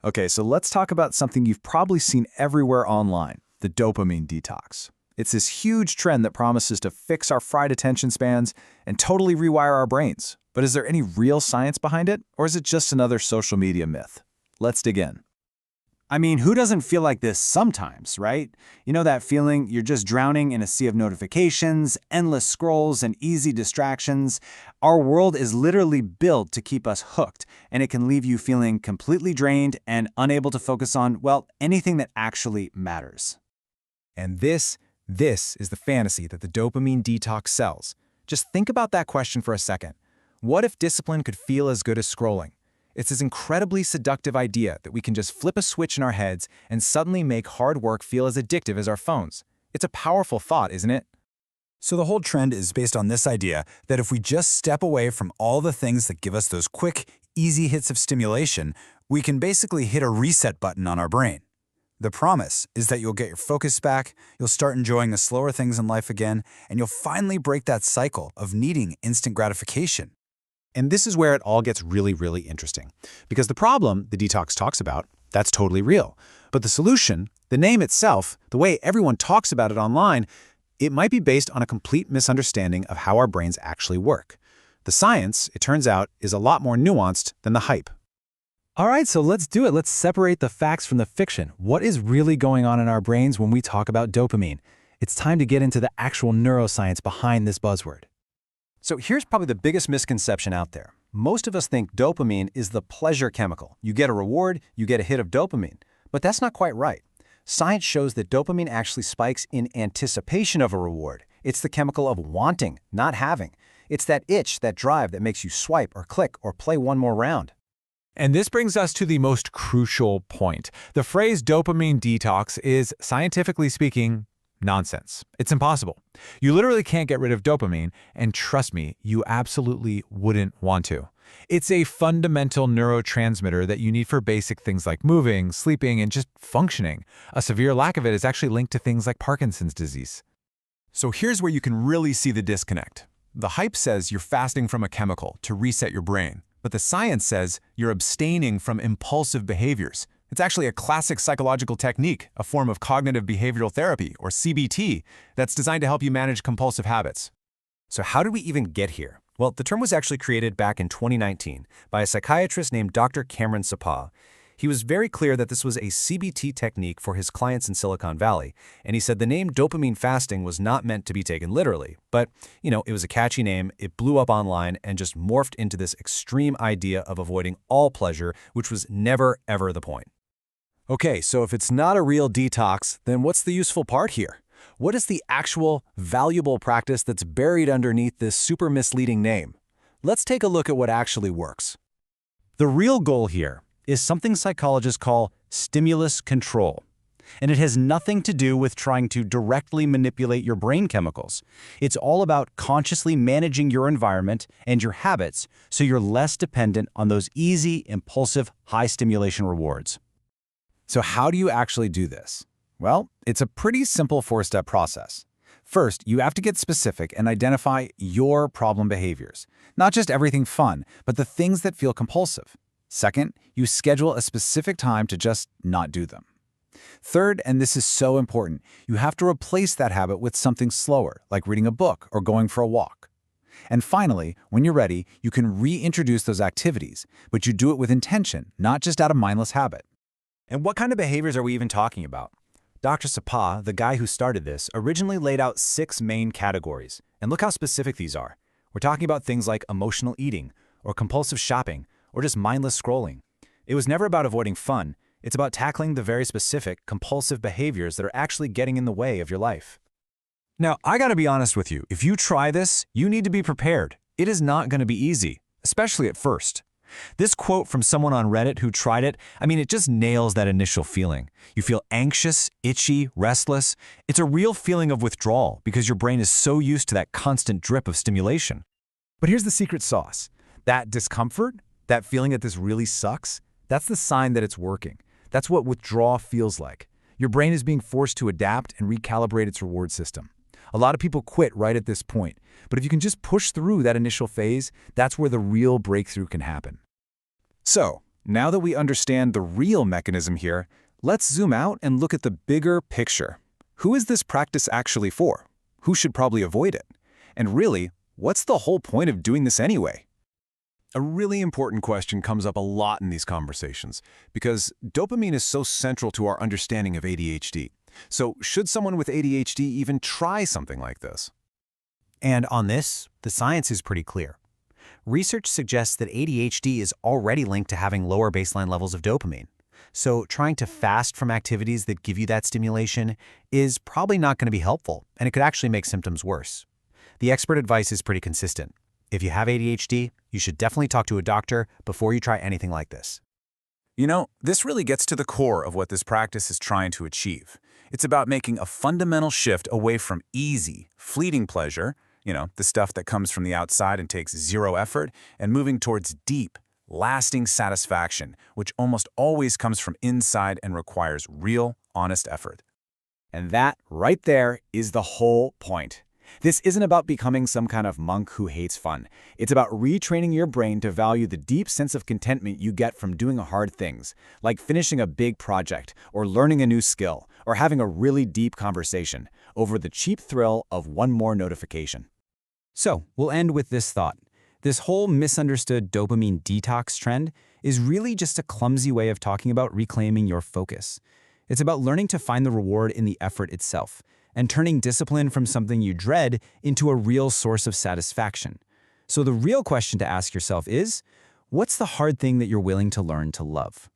Okay, so let's talk about something you've probably seen everywhere online, the dopamine detox. It's this huge trend that promises to fix our fried attention spans and totally rewire our brains. But is there any real science behind it, or is it just another social media myth? Let's dig in. I mean, who doesn't feel like this sometimes, right? You know that feeling you're just drowning in a sea of notifications, endless scrolls, and easy distractions? Our world is literally built to keep us hooked, and it can leave you feeling completely drained and unable to focus on, well, anything that actually matters. And this is the fantasy that the dopamine detox sells. Just think about that question for a second. What if discipline could feel as good as scrolling? It's this incredibly seductive idea that we can just flip a switch in our heads and suddenly make hard work feel as addictive as our phones. It's a powerful thought, isn't it? So the whole trend is based on this idea that if we just step away from all the things that give us those quick, easy hits of stimulation, we can basically hit a reset button on our brain. The promise is that you'll get your focus back, you'll start enjoying the slower things in life again, and you'll finally break that cycle of needing instant gratification. And this is where it all gets really interesting. Because the problem the detox talks about, that's totally real. But the solution, the name itself, the way everyone talks about it online, it might be based on a complete misunderstanding of how our brains actually work. The science, it turns out, is a lot more nuanced than the hype. All right, so let's do it. Let's separate the facts from the fiction. What is really going on in our brains when we talk about dopamine? It's time to get into the actual neuroscience behind this buzzword. So here's probably the biggest misconception out there. Most of us think dopamine is the pleasure chemical. You get a reward, you get a hit of dopamine. But that's not quite right. Science shows that dopamine actually spikes in anticipation of a reward. It's the chemical of wanting, not having. It's that itch, that drive that makes you swipe or click or play one more round. And this brings us to the most crucial point. The phrase dopamine detox is, scientifically speaking, nonsense. It's impossible. You literally can't get rid of dopamine, and trust me, you absolutely wouldn't want to. It's a fundamental neurotransmitter that you need for basic things like moving, sleeping, and just functioning. A severe lack of it is actually linked to things like Parkinson's disease. So here's where you can really see the disconnect. The hype says you're fasting from a chemical to reset your brain, but the science says you're abstaining from impulsive behaviors. It's actually a classic psychological technique, a form of cognitive behavioral therapy, or CBT, that's designed to help you manage compulsive habits. So how did we even get here? Well, the term was actually created back in 2019 by a psychiatrist named Dr. Cameron Sapah. He was very clear that this was a CBT technique for his clients in Silicon Valley, and he said the name dopamine fasting was not meant to be taken literally. But, it was a catchy name, it blew up online, and just morphed into this extreme idea of avoiding all pleasure, which was never, ever the point. Okay, so if it's not a real detox, then what's the useful part here? What is the actual, valuable practice that's buried underneath this super misleading name? Let's take a look at what actually works. The real goal here is something psychologists call stimulus control. And it has nothing to do with trying to directly manipulate your brain chemicals. It's all about consciously managing your environment and your habits so you're less dependent on those easy, impulsive, high-stimulation rewards. So how do you actually do this? Well, it's a pretty simple four-step process. First, you have to get specific and identify your problem behaviors. Not just everything fun, but the things that feel compulsive. Second, you schedule a specific time to just not do them. Third, and this is so important, you have to replace that habit with something slower, like reading a book or going for a walk. And finally, when you're ready, you can reintroduce those activities, but you do it with intention, not just out of mindless habit. And what kind of behaviors are we even talking about? Dr. Sapah, the guy who started this, originally laid out 6 main categories. And look how specific these are. We're talking about things like emotional eating, or compulsive shopping, or just mindless scrolling. It was never about avoiding fun. It's about tackling the very specific, compulsive behaviors that are actually getting in the way of your life. Now, I gotta be honest with you. If you try this, you need to be prepared. It is not gonna be easy, especially at first. This quote from someone on Reddit who tried it, it just nails that initial feeling. You feel anxious, itchy, restless. It's a real feeling of withdrawal because your brain is so used to that constant drip of stimulation. But here's the secret sauce. That discomfort, that feeling that this really sucks, that's the sign that it's working. That's what withdrawal feels like. Your brain is being forced to adapt and recalibrate its reward system. A lot of people quit right at this point, but if you can just push through that initial phase, that's where the real breakthrough can happen. So, Now that we understand the real mechanism here, let's zoom out and look at the bigger picture. Who is this practice actually for? Who should probably avoid it? And really, what's the whole point of doing this anyway? A really important question comes up a lot in these conversations because dopamine is so central to our understanding of ADHD. So should someone with ADHD even try something like this? And on this, the science is pretty clear. Research suggests that ADHD is already linked to having lower baseline levels of dopamine. So trying to fast from activities that give you that stimulation is probably not going to be helpful, and it could actually make symptoms worse. The expert advice is pretty consistent. If you have ADHD, you should definitely talk to a doctor before you try anything like this. You know, this really gets to the core of what this practice is trying to achieve. It's about making a fundamental shift away from easy, fleeting pleasure, the stuff that comes from the outside and takes zero effort, and moving towards deep, lasting satisfaction, which almost always comes from inside and requires real, honest effort. And that, right there, is the whole point. This isn't about becoming some kind of monk who hates fun. It's about retraining your brain to value the deep sense of contentment you get from doing hard things, like finishing a big project, or learning a new skill, or having a really deep conversation, over the cheap thrill of one more notification. So, we'll end with this thought. This whole misunderstood dopamine detox trend is really just a clumsy way of talking about reclaiming your focus. It's about learning to find the reward in the effort itself, and turning discipline from something you dread into a real source of satisfaction. So the real question to ask yourself is, what's the hard thing that you're willing to learn to love?